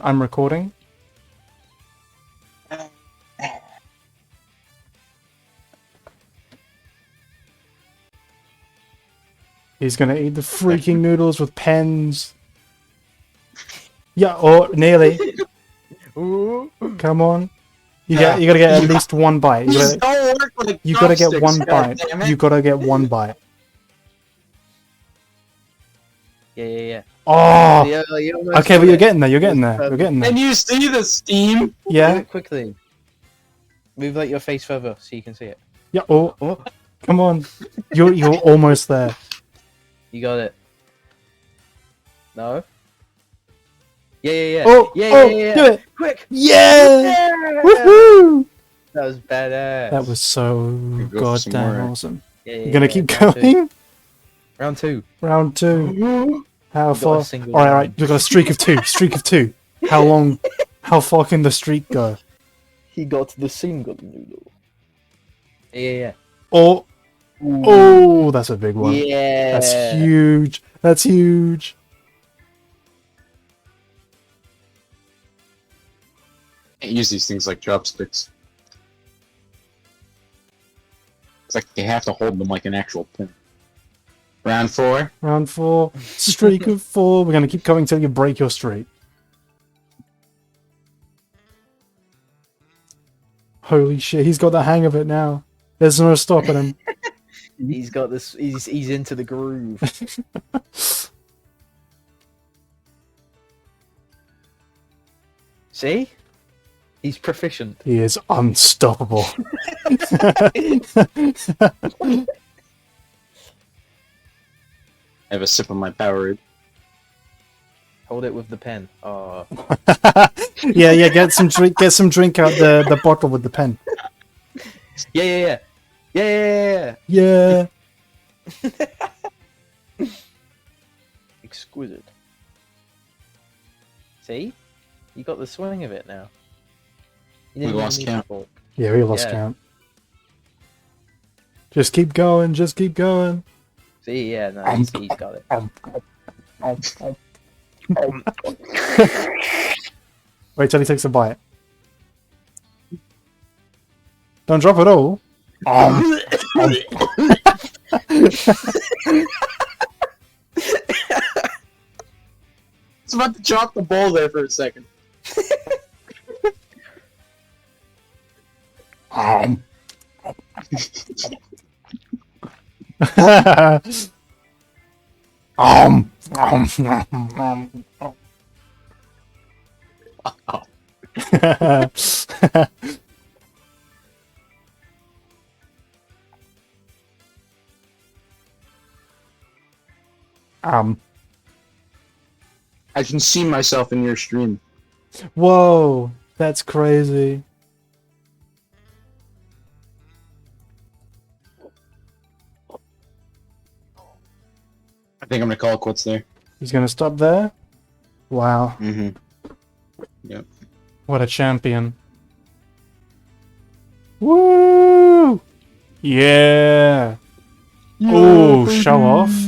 I'm recording. He's gonna eat the freaking noodles with pens. Yeah, or nearly. Ooh. Come on. You gotta get at least one bite. These don't work like You gotta get chopsticks, one God bite. damn it. You gotta get one bite. Yeah. Oh! You almost Okay, but got you're it. getting there, you're getting there, you're getting there. Can you see the steam? Do Yeah? it quickly. Move like your face further so you can see it. Yeah, oh, come on. You're almost there. You got it. No? Yeah. Oh, Yeah. do it! Quick! Yeah! Woohoo! That was badass. That was so Go for some goddamn more. awesome. Yeah, You're gonna keep round going? Round two. Round two. How Got a far? single Alright, round. we've got a streak of two. Streak of two. How long? How far can the streak go? He got the single noodle. Yeah. Oh, oh, that's a big one. Yeah. That's huge. That's huge. Can't use these things like chopsticks. It's like you have to hold them like an actual pin. Round 4. Round 4. Streak of 4. We're gonna keep going till you break your streak. Holy shit, he's got the hang of it now. There's no stopping him. He's got this. He's into the groove. See? He's proficient. He is unstoppable. I have a sip of my Powerade. Hold it with the pen. Oh. yeah, get some drink out the bottle with the pen. Yeah. Yeah. Exquisite. See? You got the swing of it now. You We didn't lost need the count. fork. Yeah, we lost Yeah. count. Just keep going, just keep going. See, yeah, no, he's got it. Wait till he takes a bite. Don't drop it all. It's about to drop the bowl there for a second. I can see myself in your stream. Whoa, that's crazy. I think I'm gonna call it quits there. He's gonna stop there? Wow. Mm-hmm. Yep. What a champion. Woo! Yeah! Oh, show off.